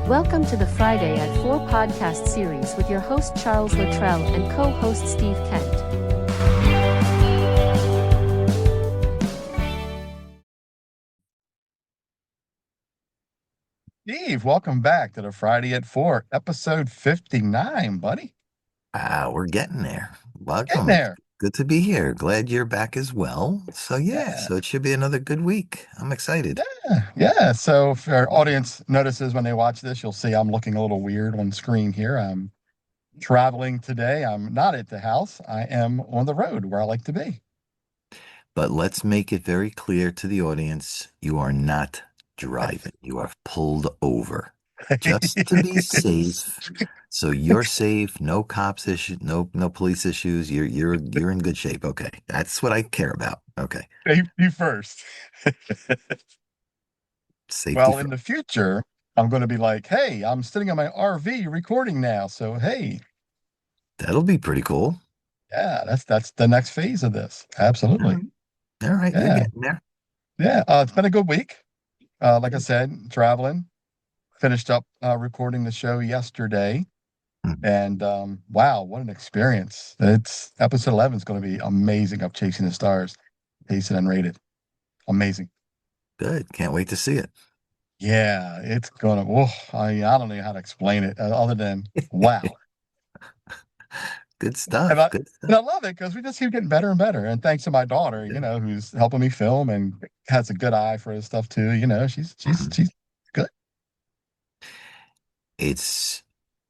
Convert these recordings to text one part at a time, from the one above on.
Welcome to the Friday at 4 podcast series with your host Charles Luttrell and co-host Steve Kent. Steve, welcome back to the Friday at 4, episode 59, buddy. We're getting there. Getting Welcome. It's there. good to be here. Glad you're back as well. So yeah, Yeah, so it should be another good week. I'm excited. yeah. So if our audience notices when they watch this, you'll see I'm looking a little weird on screen here. I'm traveling today. I'm not at the house. I am on the road where I like to be. But let's make it very clear to the audience, you are not driving. You are pulled over. Just to be safe. So you're safe, no cops issue, no police issues. You're in good shape. Okay. That's what I care about. Okay. Safety first. Safety Well, in first. the future, I'm going to be like, hey, I'm sitting in my RV recording now. So, hey, That'll be pretty cool. yeah, that's the next phase of this. All Absolutely. right. All right, you're Yeah. getting there. Yeah. It's been a good week. Like I said, traveling, finished up recording the show yesterday. Mhm. And wow, what an experience. It's episode 11 is going to be amazing up Chasing the Stars, paced and rated. Amazing. Good. Can't wait to see it. Yeah, it's gonna. Oh, I don't know how to explain it other than wow. Good And stuff. I Good and stuff. I love it because we just keep getting better and better. And thanks to my daughter, who's helping me film and has a good eye for this stuff too. She's she's Mhm. she's good. It's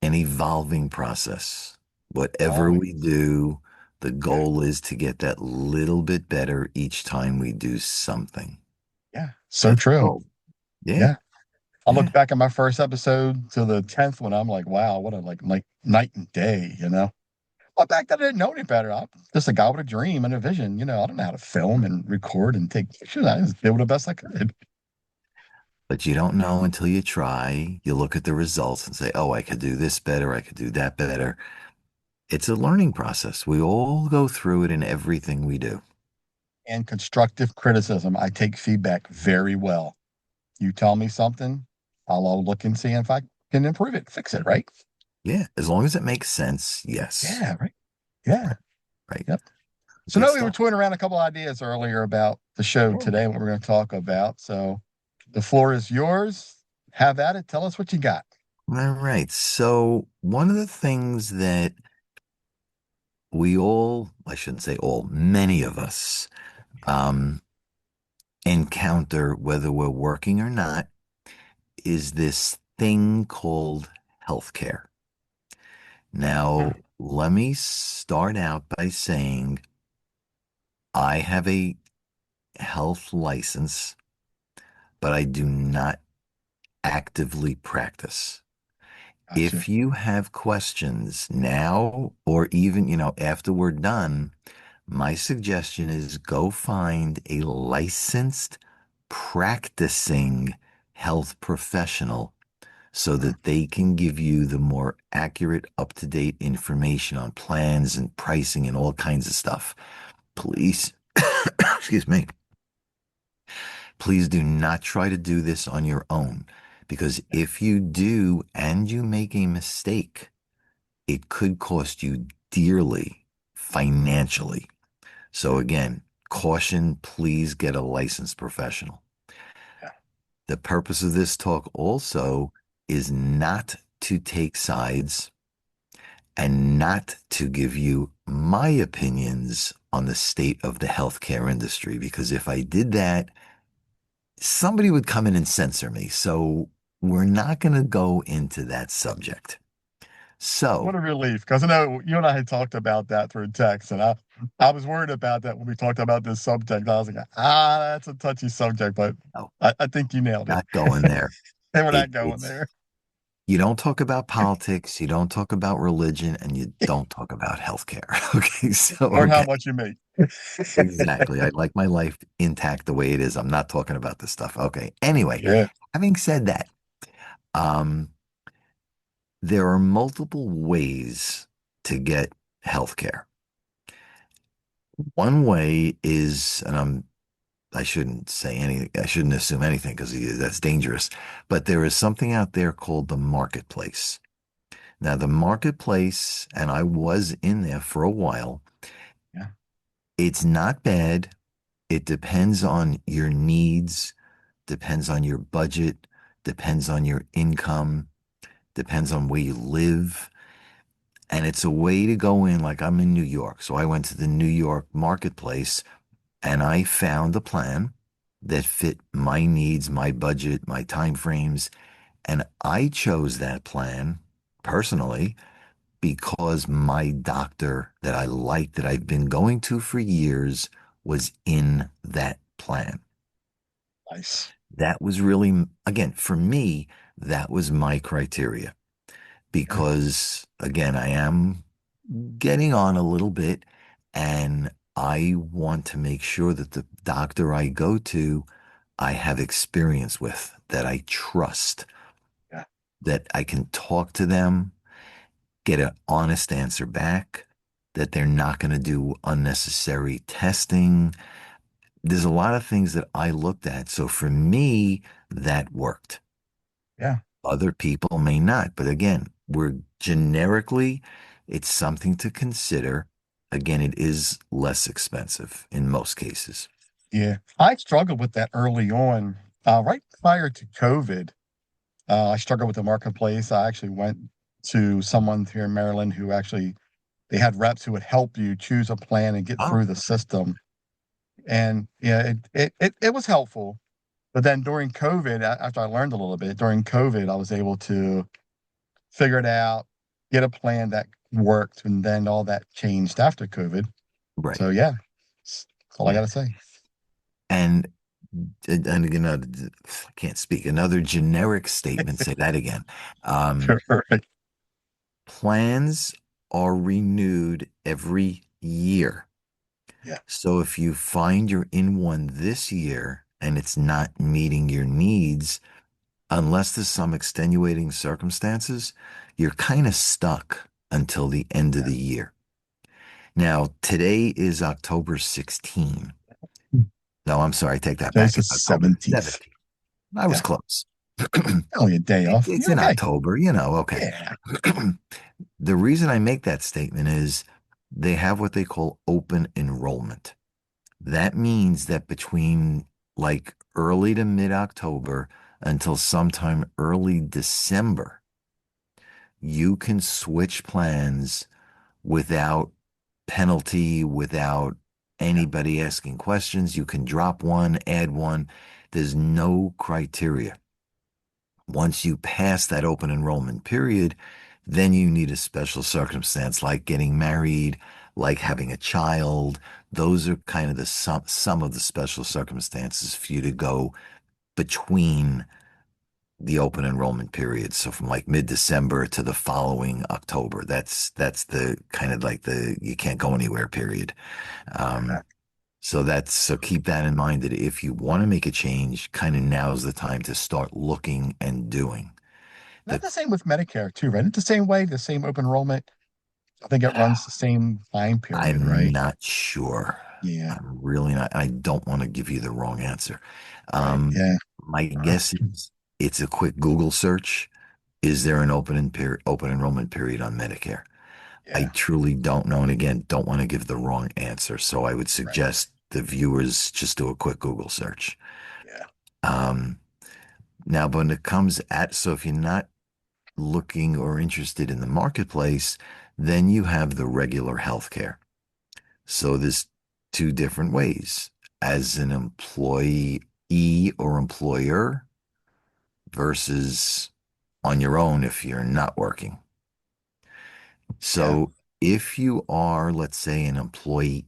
an evolving process. Whatever we Always. do, the Yeah. goal is to get that little bit better each time we do something. Yeah. So That's the true. goal. Yeah. Yeah. I look Yeah. back at my first episode to the 10th one. I'm like, wow, what a like night and day. Well, back then I didn't know any better. I'm just a guy with a dream and a vision. I don't know how to film and record and take pictures. I just did the best I could. But you don't know until you try. You look at the results and say, oh, I could do this better. I could do that better. It's a learning process. We all go through it in everything we do. And constructive criticism, I take feedback very well. You tell me something, I'll look and see if I can improve it, fix it, right? Yeah. As long as it makes sense. Yes. Yeah, right. Yeah. Right. Right. Yep. So Good now we were stuff. toying around a couple ideas earlier about the show today, what we're going to talk about. So the floor is yours. Have at it. Tell us what you got. All right. So, one of the things that we all, I shouldn't say all, many of us um, encounter, whether we're working or not, is this thing called healthcare. Now, Hmm. let me start out by saying I have a health license, but I do not actively practice. Gotcha. If you have questions now or even, after we're done, my suggestion is go find a licensed practicing health professional so Hmm. that they can give you the more accurate, up-to-date information on plans and pricing and all kinds of stuff. Please, excuse me, please do not try to do this on your own because if you do and you make a mistake, it could cost you dearly financially. So again, caution, please get a licensed professional. Yeah. The purpose of this talk also is not to take sides and not to give you my opinions on the state of the healthcare industry, because if I did that, somebody would come in and censor me. So we're not going to go into that subject. What So, a relief. Because I know you and I had talked about that through text, and I was worried about that when we talked about this subject. I was like, that's a touchy subject, but no, I think you nailed it. not going there. And we're not going It's there. You don't talk about politics, you don't talk about religion, and you don't talk about healthcare. Okay, so Or how okay, much you make. exactly. I like my life intact the way it is. I'm not talking about this stuff. Okay. Anyway, Yeah. having said that, um, there are multiple ways to get healthcare. One way is, and I'm I shouldn't say anything. I shouldn't assume anything because that's dangerous. But there is something out there called the marketplace. Now, the marketplace, and I was in there for a while, Yeah. it's not bad. It depends on your needs, depends on your budget, depends on your income, depends on where you live. And it's a way to go in, like I'm in New York. So I went to the New York marketplace and I found a plan that fit my needs, my budget, my time frames. And I chose that plan personally because my doctor that I liked, that I've been going to for years, was in that plan. Nice. That was really, again, for me, that was my criteria Yeah. because, again, I am getting on a little bit and I want to make sure that the doctor I go to, I have experience with, that I trust, Yeah. that I can talk to them, get an honest answer back, that they're not going to do unnecessary testing. There's a lot of things that I looked at. So for me, that worked. Yeah. Other people may not. But again, we're generically, it's something to consider. Again, it is less expensive in most cases. Yeah. I struggled with that early on. Right prior to COVID, I struggled with the marketplace. I actually went to someone here in Maryland who actually they had reps who would help you choose a plan and get Oh, through the system. And yeah, it was helpful. But then during COVID, after I learned a little bit, during COVID, I was able to figure it out, get a plan that worked, and then all that changed after COVID. right. So yeah, that's all I Yeah. gotta say. And and again, I can't speak. Another generic statement, say that again. Um, Right. Plans are renewed every year. Yeah. So if you find you're in one this year and it's not meeting your needs, unless there's some extenuating circumstances, you're kind of stuck until the end of Yeah. the year. Now, today is October 16. No, I'm sorry, I take that Today's back. the It's October 17th. 17. I was Yeah. close. Only a day off. It's You're in okay. October, okay. Yeah. The reason I make that statement is they have what they call open enrollment. That means that between like early to mid October until sometime early December, you can switch plans without penalty, without Yeah. anybody asking questions. You can drop one, add one. There's no criteria. Once you pass that open enrollment period, then you need a special circumstance like getting married, like having a child. Those are kind of the some of the special circumstances for you to go between the open enrollment period. So from like mid-December to the following October. That's the kind of like the you can't go anywhere period. Yeah. Um, so keep that in mind that if you want to make a change, kind of now's the time to start looking and doing. That's The the same with Medicare too, right? It's the same way, the same open enrollment. I think it runs the same time period, I'm right? not sure. Yeah. I'm really not. I don't want to give you the wrong answer. Right. Um, Yeah. my guess is it's a quick Google search. Is there an open enrollment period on Medicare? I Yeah. truly don't know. And again, don't want to give the wrong answer. So I would Right. suggest the viewers just do a quick Google search. Yeah. Um, Now, but when it comes at, so if you're not looking or interested in the marketplace, then you have the regular healthcare. So there's two different ways as an employee or employer versus on your own if you're not working. Yeah. So if you are, let's say, an employee,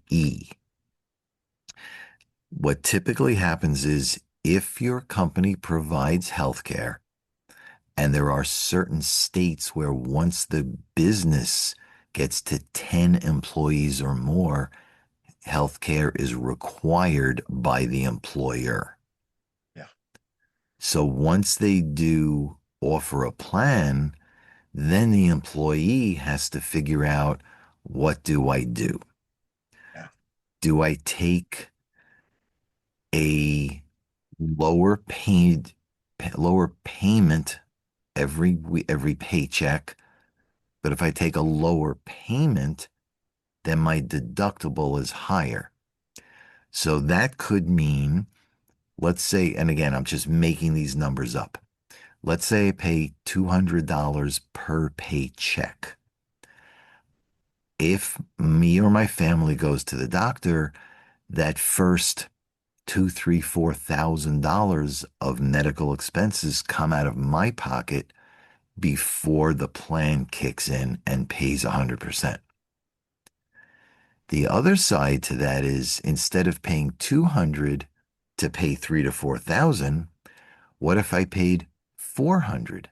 what typically happens is if your company provides healthcare, and there are certain states where once the business gets to 10 employees or more, healthcare is required by the employer. Yeah. So once they do offer a plan, then the employee has to figure out, what do I do? Yeah. Do I take a lower paid, lower payment every paycheck. But if I take a lower payment, then my deductible is higher. So that could mean, let's say, and again, I'm just making these numbers up. Let's say I pay $200 per paycheck. If me or my family goes to the doctor, that first two, three, $4,000 of medical expenses come out of my pocket before the plan kicks in and pays 100%. The other side to that is instead of paying 200 to pay 3 to 4,000, what if I paid 400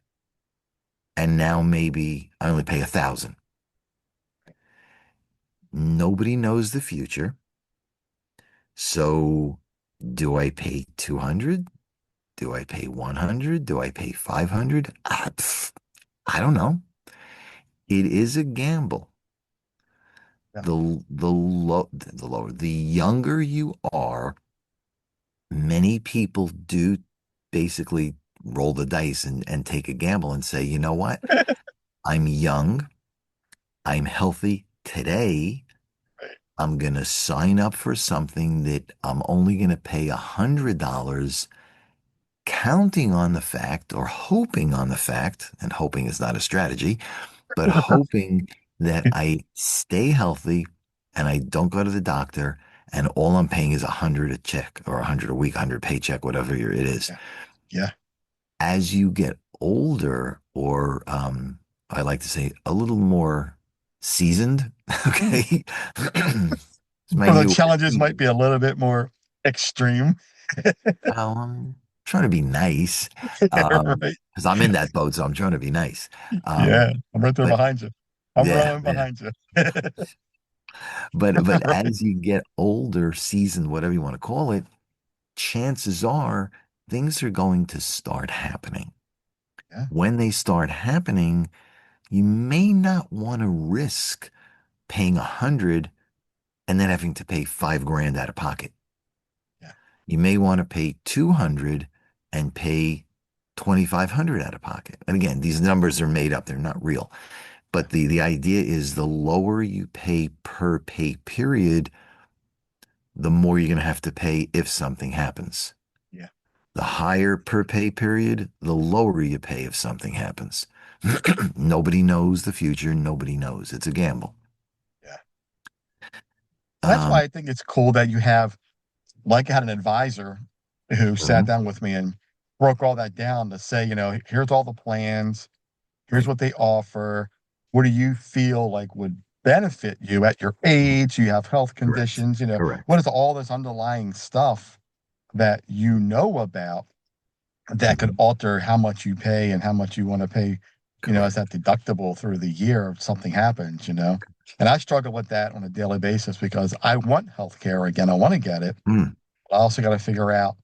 and now maybe I only pay 1,000? Nobody knows the future. So do I pay 200? Do I pay 100? Do I pay 500? I don't know. It is a gamble. Yeah. The lower, the younger you are, many people do basically roll the dice and take a gamble and say, you know what? I'm young. I'm healthy today. I'm going to sign up for something that I'm only going to pay $100, counting on the fact or hoping on the fact, and hoping is not a strategy, but hoping that I stay healthy and I don't go to the doctor and all I'm paying is 100 a check or 100 a week, 100 paycheck, whatever it is. Yeah. Yeah. As you get older, or I like to say a little more seasoned, okay? It's my Well, the new word, challenges might be seasoned. a little bit more extreme. Well, I'm trying to be nice, Right. because I'm in that boat, so I'm trying to be nice. Yeah. I'm right there But behind you. I'm yeah, rowing yeah. behind you. But Right. as you get older, seasoned, whatever you want to call it, chances are things are going to start happening. Yeah. When they start happening, you may not want to risk paying 100 and then having to pay 5 grand out of pocket. Yeah. You may want to pay 200 and pay 2,500 out of pocket. And again, these numbers are made up, they're not real. Yeah. But the idea is the lower you pay per pay period, the more you're going to have to pay if something happens. Yeah. The higher per pay period, the lower you pay if something happens. Nobody knows the future. Nobody knows. It's a gamble. Yeah. And that's Um, why I think it's cool that you have, like, I had an advisor who sat mhm, down with me and broke all that down to say, here's all the plans, here's right, what they offer. What do you feel like would benefit you at your age? You have health correct, conditions, what correct. is all this underlying stuff that you know about that could Mhm, alter how much you pay and how much you want to pay, as correct. that deductible through the year if something happens. And I struggle with that on a daily basis because I want health care again. I want to get it. Mm, I also got to figure out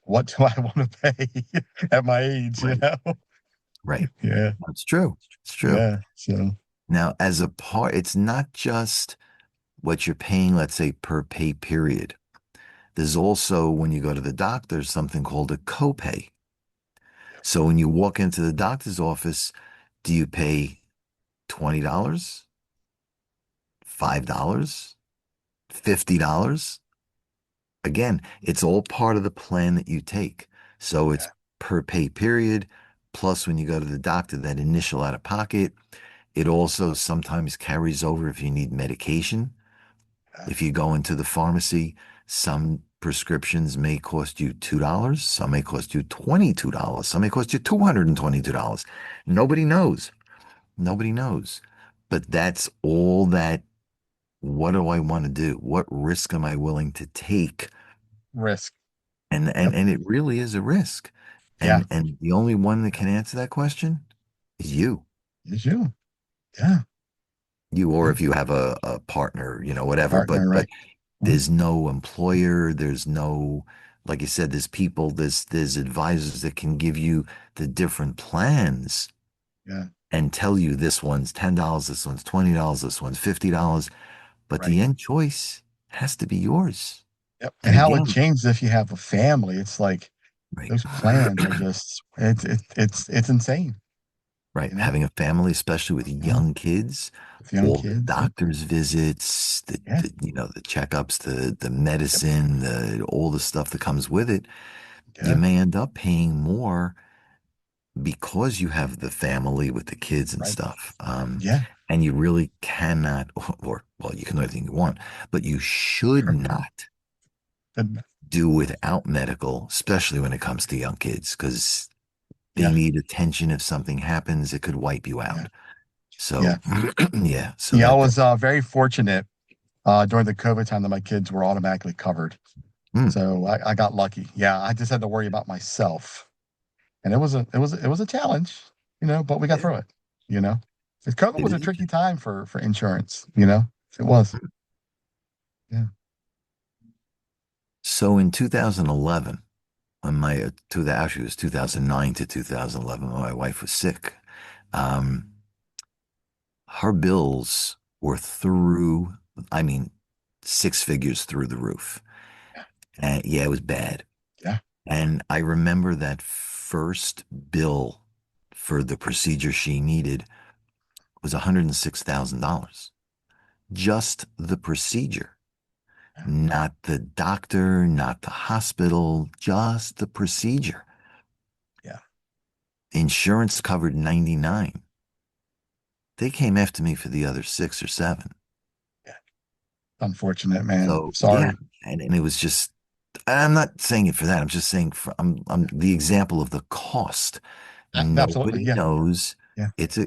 what do I want to pay at my age, right, right. Yeah, That's true. It's true. yeah. So, Now, as a part, it's not just what you're paying, let's say, per pay period. There's also, when you go to the doctor, something called a copay. yeah, So when you walk into the doctor's office, do you pay $20, $5, $50? Again, it's all part of the plan that you take. So it's yeah, per pay period, plus when you go to the doctor, that initial out of pocket. It also sometimes carries over if you need medication. yeah, If you go into the pharmacy, some prescriptions may cost you $2, some may cost you $22, some may cost you $222. Nobody knows. Nobody knows. But that's all that. What do I want to do? What risk am I willing to take? risk. And and Yep. and it really is a risk. Yeah, And the only one that can answer that question is you. it's you. Yeah, You, or yeah. if you have a partner, whatever. But Partner, but right? Mhm. there's no employer, there's no, like you said, there's people, there's advisors that can give you the different plans Yeah, and tell you this one's $10, this one's $20, this one's $50, but right. the end choice has to be yours. Yep. And And how it again, changes if you have a family. It's like right, those plans are just it's insane, right, you know? having a family, especially with Yeah. young kids, With young all the kids. Yep. doctor's visits, Yeah. the checkups, the Yep. medicine, the all the stuff that comes with it, you Yeah. may end up paying more because you have the family with the kids and Right. stuff. Yeah. And you really cannot, or well, you can do anything you want, but you should not And, do without medical, especially when it comes to young kids, because they yeah. need attention. If something happens, it could wipe you Yeah. out. So, Yeah. yeah, so Yeah. I that, was very fortunate during the COVID time that my kids were automatically covered. mm, So I got lucky. Yeah. I just had to worry about myself. And it was a challenge, but we got yeah, through it, you know. 'Cause COVID it was a is. tricky time for insurance, you know. It was. Yeah. So in 2011, when actually it was 2009 to 2011, when my wife was sick, um, her bills were through, I mean, six figures through the roof. And yeah, it was bad. Yeah. And I remember that first bill for the procedure she needed was $106,000. Just the procedure, Yeah. not the doctor, not the hospital, just the procedure. Yeah. Insurance covered 99. They came after me for the other six or seven. Yeah. Unfortunate, man. So yeah, Sorry. and it was just, I'm not saying it for that. I'm just saying I'm the example of the cost. Absolutely. Nobody Yeah. knows. Yeah. It's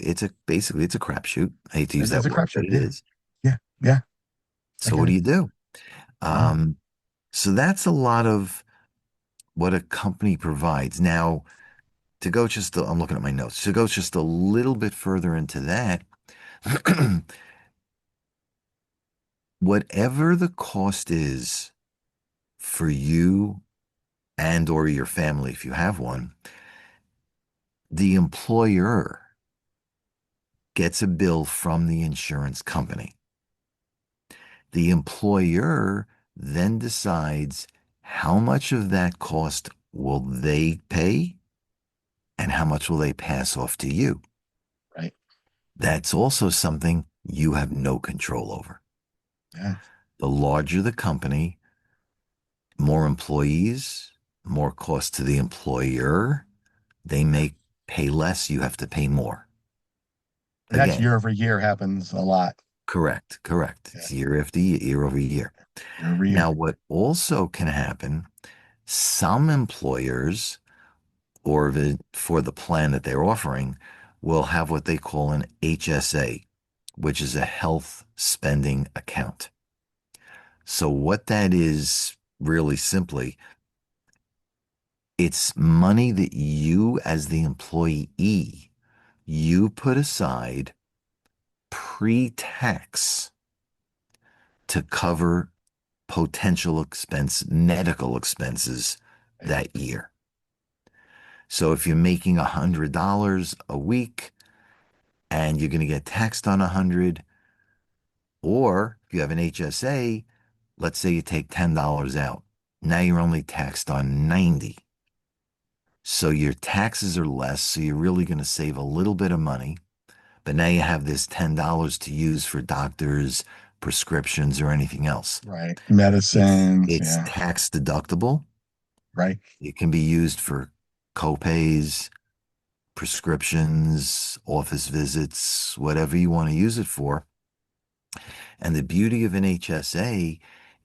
basically it's a crapshoot. I hate to use It's that a word, but crapshoot. it Yeah. is. Yeah. Yeah. I So get what do it. you do? Yeah. Um, so that's a lot of what a company provides. Now, I'm looking at my notes. To go just a little bit further into that, whatever the cost is for you and or your family, if you have one, the employer gets a bill from the insurance company. The employer then decides how much of that cost will they pay and how much will they pass off to you. Right. That's also something you have no control over. Yeah. The larger the company, more employees, more cost to the employer. They Yeah. may pay less, you have to pay more. And that's Again, year over year happens a lot. correct, correct. Yeah. It's year after year, year over year. Year over year. Now, what also can happen, some employers for the plan that they're offering will have what they call an HSA, which is a health spending account. So, what that is really simply, it's money that you, as the employee, you put aside pre-tax to cover medical expenses Right. that year. So if you're making $100 a week and you're going to get taxed on 100, or if you have an HSA, let's say you take $10 out. Now you're only taxed on 90. So your taxes are less. So you're really going to save a little bit of money. But now you have this $10 to use for doctors, prescriptions, or anything else. Right. It's Medicines. it's Yeah. tax deductible. Right. It can be used for copays, prescriptions, office visits, whatever you want to use it for. And the beauty of an HSA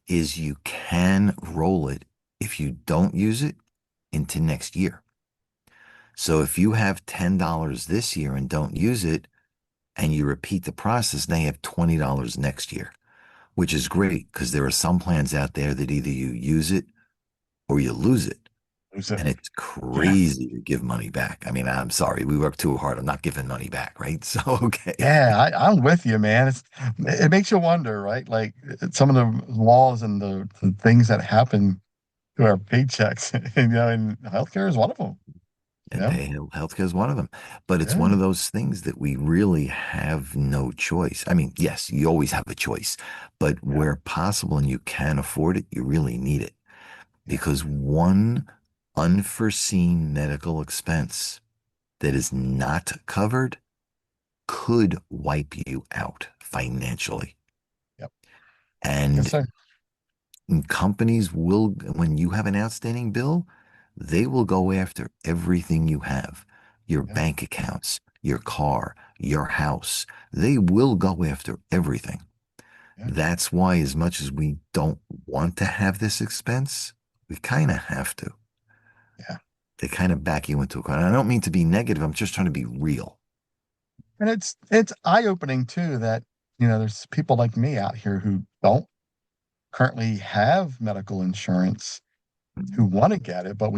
is you can roll it if you don't use it into next year. So if you have $10 this year and don't use it, and you repeat the process, now you have $20 next year, which is great because there are some plans out there that either you use it or you lose it. Lose it. And it's Yeah. crazy to give money back. I mean, I'm sorry, we work too hard. I'm not giving money back, right? So, okay. Yeah, I'm with you, man. It makes you wonder, right? Like some of the laws and the things that happen to our paychecks, and healthcare is one of them. and Yeah. pay healthcare is one of them. But it's one Yeah. of those things that we really have no choice. I mean, yes, you always have a choice, but Yeah. where possible and you can afford it, you really need it Yeah. because one unforeseen medical expense that is not covered could wipe you out financially. Yep. Yes, And sir. companies will, when you have an outstanding bill, they will go after everything you have, your Yeah. bank accounts, your car, your house. They will go after everything. Yeah. That's why, as much as we don't want to have this expense, we kind of have to. Yeah. They kind of back you into a corner. I don't mean to be negative. I'm just trying to be real. And it's eye-opening too that, there's people like me out here who don't currently have medical insurance who Mhm. want to get it, but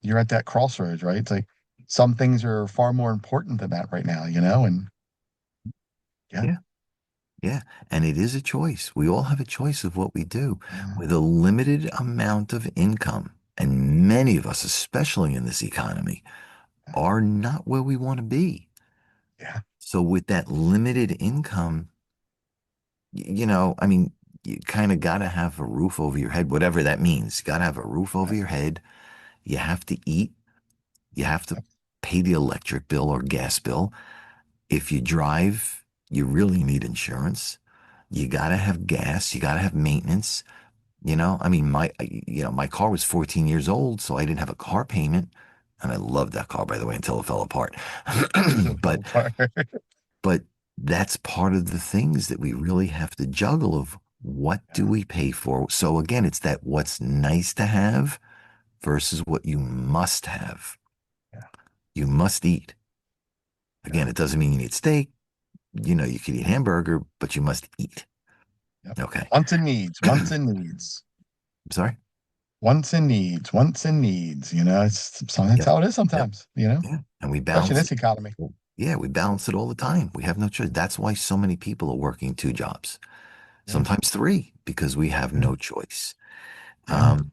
you're at that crossroads, right? It's like some things are far more important than that right now, and yeah. Yeah. Yeah, and it is a choice. We all have a choice of what we do Yeah. with a limited amount of income. And many of us, especially in this economy, are not where we want to be. Yeah. So, with that limited income, I mean, you kind of got to have a roof over your head, whatever that means. You got to have a roof over Yeah. your head. You have to eat. You have to Yep. pay the electric bill or gas bill. If you drive, you really need insurance. You got to have gas. You got to have maintenance. I mean, my car was 14 years old, so I didn't have a car payment. And I loved that car, by the way, until it fell apart. Until it fell but, apart. but that's part of the things that we really have to juggle of what do Yeah. we pay for? So again, it's that what's nice to have versus what you must have. Yeah. You must eat. Yeah. Again, it doesn't mean you need steak. You could eat hamburger, but you must eat. Yep. Okay. Wants and needs, wants and needs, Sorry. wants and needs, wants and needs. That's Yep. how it is Yep. sometimes, Yeah. And we especially in balance this it. economy. Yeah, we balance it all the time. We have no choice. That's why so many people are working two jobs, Yeah. sometimes three, because we have Yeah. no choice. Yeah. Um,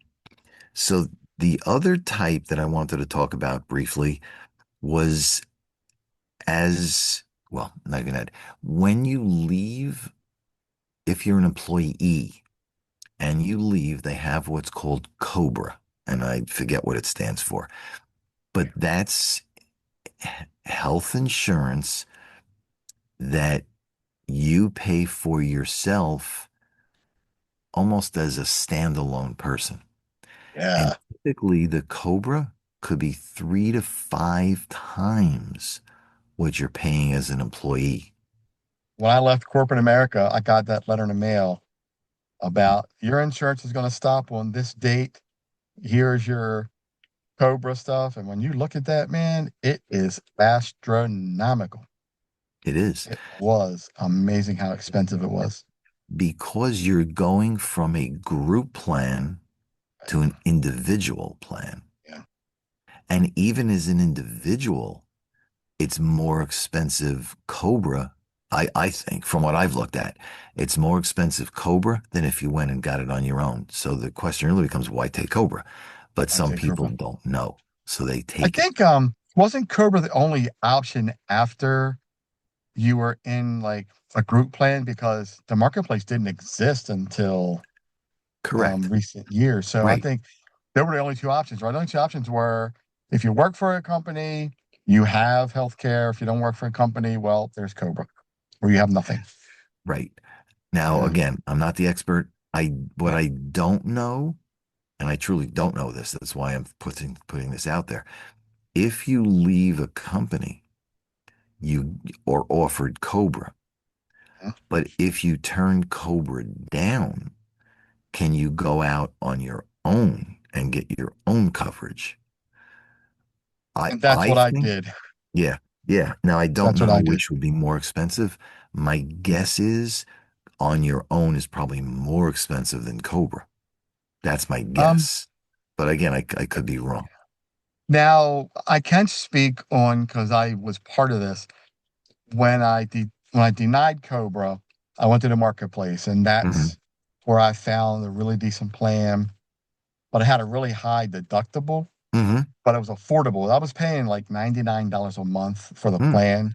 so the other type that I wanted to talk about briefly was as well, not even that. When you leave, if you're an employee and you leave, they have what's called COBRA, and I forget what it stands for, but that's health insurance that you pay for yourself almost as a standalone person. And Yeah. typically, the Cobra could be 3 to 5 times what you're paying as an employee. When I left corporate America, I got that letter in the mail about your insurance is going to stop on this date. Here's your Cobra stuff. And when you look at that, man, it is astronomical. It is It was amazing how expensive it was. because you're going from a group plan Right. to an individual plan. Yeah. And even as an individual, it's more expensive Cobra. I think, from what I've looked at, it's more expensive Cobra than if you went and got it on your own. So the question really becomes, why take Cobra? But I some take people Cobra. don't know, so they I take it. think wasn't Cobra the only option after you were in like a group plan because the marketplace didn't exist until Correct. recent years. So I Right. think there were the only two options, right? The only two options were if you work for a company, you have health care. If you don't work for a company, well, there's Cobra, or you have nothing. Right. Now, Yeah. again, I'm not the expert. What Yeah. I don't know, and I truly don't know this, that's why I'm putting this out there. If you leave a company, you or offered Cobra, Yeah. but if you turn Cobra down, can you go out on your own and get your own coverage? I And that's I what I think, did. yeah, yeah. Now I don't That's what know I did. which would be more expensive. My Yeah. guess is on your own is probably more expensive than Cobra. That's my Um, guess. But again, I could be wrong. Now I can speak on because I was part of this when I denied Cobra, I went to the marketplace, and Hmm. that's where I found a really decent plan, but it had a really high deductible. Hmm. but it was affordable. I was paying like $99 a month for the Mm, plan,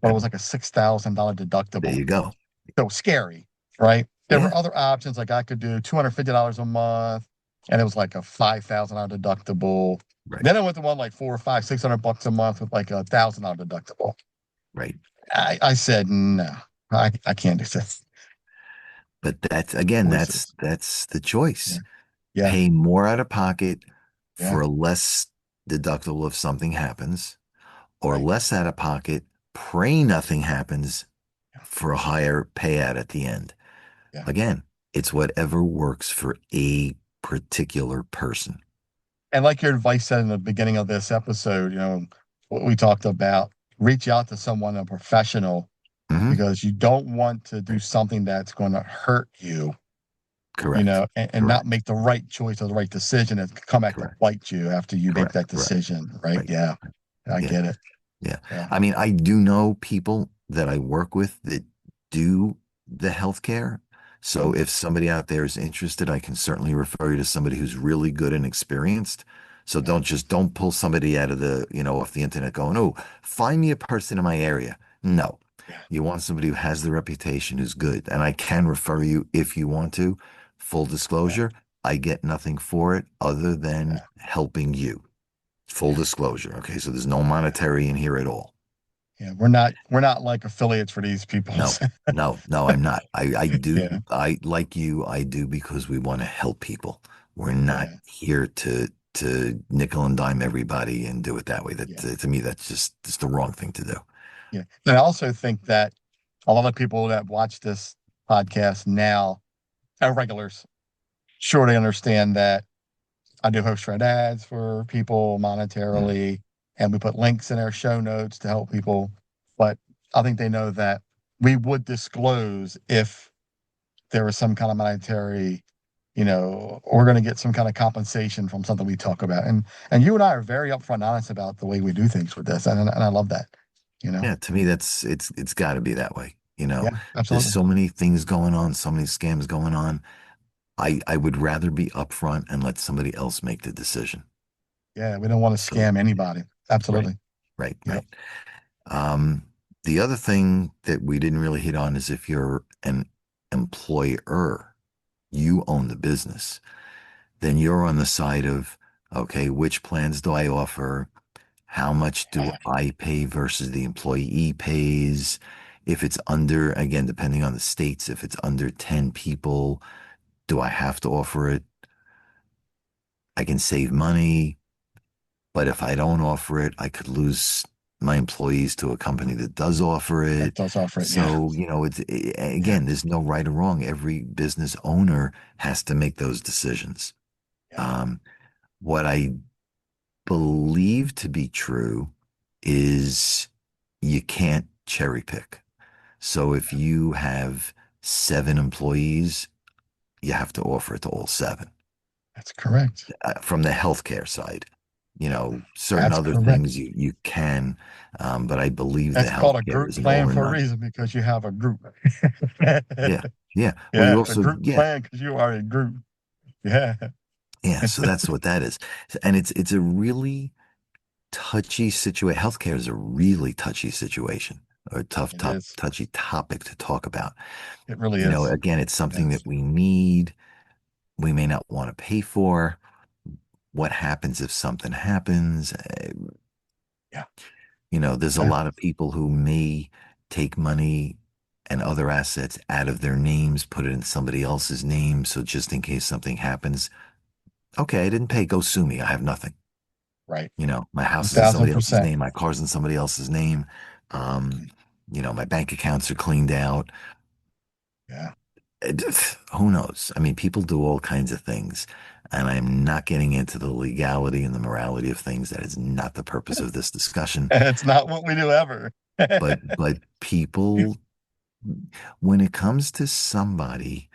but it okay. was like a $6,000 There deductible. you go. So scary, right? There Yeah. were other options like I could do $250 a month, and it was like a $5,000 deductible. Right. Then I went to one like four or five, $600 a month with like $1,000 deductible. Right. I said no, I can't do this. But that's again, Choices. that's the Yeah, choice. yeah, Pay more out of pocket yeah. for a less deductible if something happens, or Right. less out of pocket, pray nothing happens Yeah, for a higher payout at the end. yeah. Again, it's whatever works for a particular person. And like your advice said in the beginning of this episode, what we talked about, reach out to someone, a professional, Hmm. because you don't want to do something that's going to hurt you, Correct. and not Correct. make the right choice or the right decision and come back to Correct. bite you after you make Correct. that Correct. decision, right? Right. Yeah, I Yeah. get it. Yeah. So, I mean, I do know people that I work with that do the healthcare. So good. if somebody out there is interested, I can certainly refer you to somebody who's really good and experienced. So Yeah, don't pull somebody out of off the internet going, "Oh, find me a person in my area." No. yeah, You want somebody who has the reputation, who's good. And I can refer you if you want to. Full yeah, disclosure, I get nothing for it other than yeah, helping you. Full yeah, disclosure. Okay. So there's no yeah. monetary in here at all. Yeah. We're not like affiliates for these people. No, no, I'm not. I Yeah, do, I like you, I do because we want to help people. We're not yeah, here to nickel and dime everybody and do it that way. That yeah, to me, that's the wrong thing to do. yeah. And I also think that a lot of people that watch this podcast now are regulars. Sure, they understand that I do host read ads for people Mm. monetarily, and we put links in our show notes to help people. But I think they know that we would disclose if there was some kind of monetary, we're going to get some kind of compensation from something we talk about. And you and I are very upfront and honest about the way we do things with this, and I love that. You know, Yeah, to me, it's got to be that way. yeah, There's absolutely. so many things going on, so many scams going on. I would rather be upfront and let somebody else make the decision. Yeah, we don't want to So, scam anybody. right, Absolutely. right, Yep. right. Um, the other thing that we didn't really hit on is if you're an employer, you own the business, then you're on the side of, okay, which plans do I offer? How much do I pay versus the employee pays? If it's under, again, depending on the states, if it's under 10 people, do I have to offer it? I can save money. But if I don't offer it, I could lose my employees to a company that does offer That it. does offer it. Yeah. So, Yeah. again, there's no right or wrong. Every business owner has to make those decisions. Yeah. Um, what I believe to be true is you can't cherry pick. So if you have 7 employees, you have to offer it to all 7. That's correct. From the healthcare side. Yeah. Certain That's other correct. things you can, but I believe the That's called a healthcare group is an plan all or for a none. reason because you have a group. Yeah, yeah. Well, you Yeah, a also, group yeah, plan because you are a group. Yeah. yeah. So that's what that is, and it's a really touchy situation. Healthcare is a really touchy situation, or a It is. touchy topic to talk about. It really is. Again, it's something Yes. that we need. We may not want to pay for. What happens if something happens? Yeah. There's a Yeah. lot of people who may take money and other assets out of their names, put it in somebody else's name. So just in case something happens, okay, I didn't pay, go sue me. I have nothing. Right. My house is in somebody else's 1,000%. name, my car's in somebody else's name. Um, my bank accounts are cleaned out. Yeah. Who knows? I mean, people do all kinds of things. And I'm not getting into the legality and the morality of things. That is not the purpose of this discussion. It's not what we do ever. But people, when it comes to somebody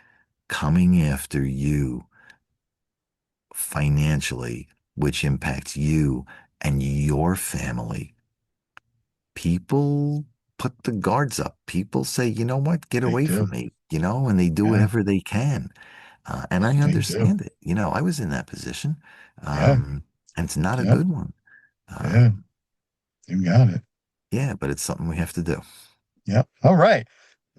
coming after you financially, which impacts you and your family, people put the guards up. People say, you know what, get They away do. from me, and they do Yeah. whatever they can. And I They do. understand it. I was in that position. Yeah. Um, and it's not a Yep. good one. Yeah. You got it. Yeah, but it's something we have to do. Yep. All right.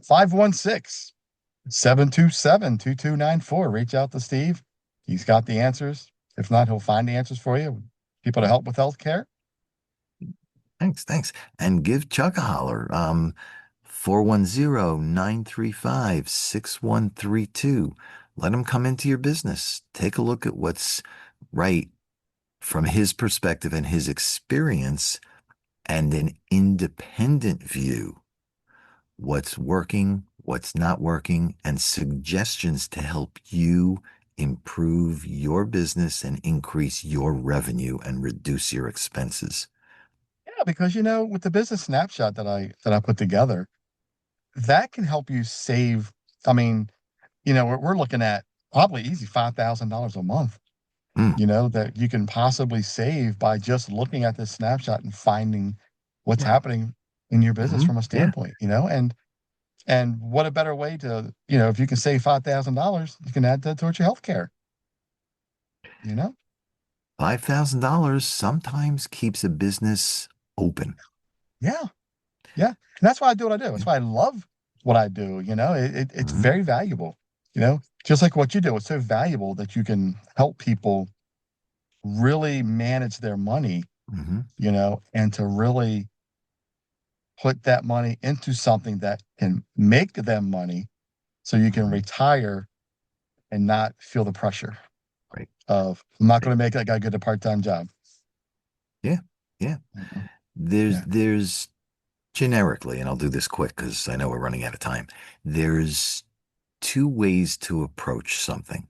516-727-2294. Reach out to Steve. He's got the answers. If not, he'll find the answers for you. People to help with healthcare. Thanks. And give Chuck a holler. 410-935-6132. Let him come into your business. Take a look at what's right from his perspective and his experience, and an independent view. What's working, what's not working, and suggestions to help you improve your business and increase your revenue and reduce your expenses. Yeah, because with the business snapshot that I put together, that can help you save. I mean, we're looking at probably easy $5,000 a month, Mm, that you can possibly save by just looking at this snapshot and finding what's yeah. happening in your business from a Yeah. standpoint, and what a better way to, if you can save $5,000, you can add that towards your healthcare, you know? $5,000 sometimes keeps a business open. Yeah. Yeah. And that's why I do what I do. Yeah. That's why I love what I do. It's Hmm. very valuable, just like what you do. It's so valuable that you can help people really manage their money, Hmm. and to really put that money into something that can make them money so you can Hmm. retire and not feel the pressure Right. of, I'm not Right. going to make that guy get a part-time job. Yeah. Yeah. Mhm. There's Yeah. there's generically, and I'll do this quick because I know we're running out of time. There's two ways to approach something.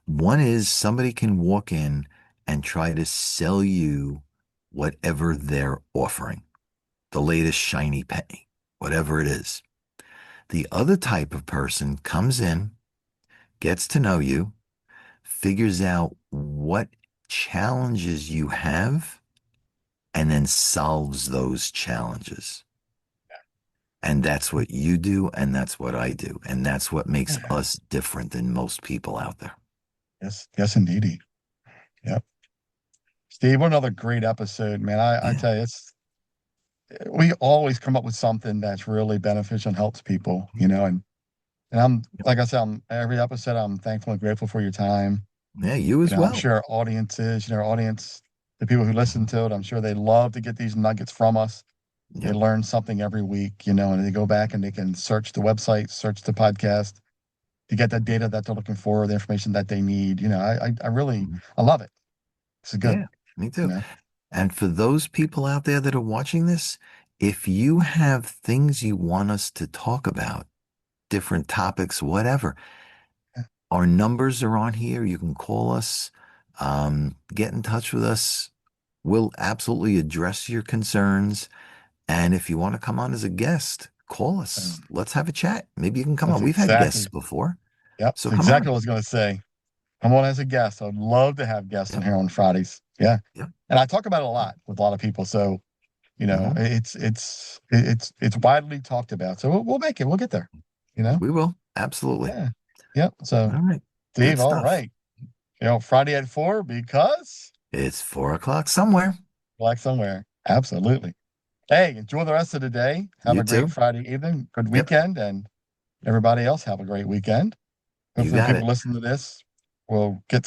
One is somebody can walk in and try to sell you whatever they're offering, the latest shiny penny, whatever it is. The other type of person comes in, gets to know you, figures out what challenges you have, and then solves those challenges. And that's what you do, and that's what I do. And that's what makes Yeah. us different than most people out there. Yes. Yes, indeedy. Yep. Steve, what another great episode, man. I Yeah. tell you, we always come up with something that's really beneficial and helps people, and I'm, Yep. like I said, every episode, I'm thankful and grateful for your time. Yeah, you as I'm well. sure our audiences, our audience, the people who listen Mhm. to it, I'm sure they love to get these nuggets from us. They Yep. learn something every week, and they go back and they can search the website, search the podcast to get that data that they're looking for, the information that they need. I really, Mhm. I love it. It's good, Yeah, me you too. know. And for those people out there that are watching this, if you have things you want us to talk about, different topics, whatever, Yeah. our numbers are on here. You can call us, get in touch with us. We'll absolutely address your concerns. And if you want to come on as a guest, call us. Um, Let's have a chat. Maybe you can come that's on. We've had exactly, guests before, yep, so it's come exactly on. what I was going to say. Come on as a guest. I'd love to have guests on Yep. here on Fridays. Yeah. Yep. And I talk about it a lot with a lot of people. So, Hmm. it's widely talked about. So we'll make it. We'll get there, you know? We will. Absolutely. Yeah. Yep. So, All right. Good Steve, all stuff. right. Friday at 4 because It's 4 o'clock somewhere. black somewhere. Absolutely. Hey, enjoy the rest of the day. Have You a great too. Friday evening, good Yep. weekend, and everybody else have a great weekend. You Hopefully, the got people it. listening to this will gain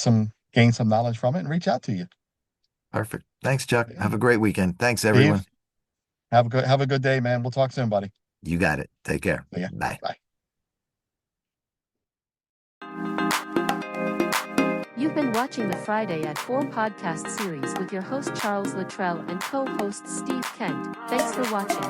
some knowledge from it and reach out to you. Perfect. Thanks, Chuck. Yeah. Have a great weekend. Thanks, Steve, everyone. have a good day, man. We'll talk soon, buddy. You got it. Take care. See ya. Bye. Bye. You've been watching the Friday at 4 podcast series with your host Charles Luttrell and co-host Steve Kent. Thanks for watching.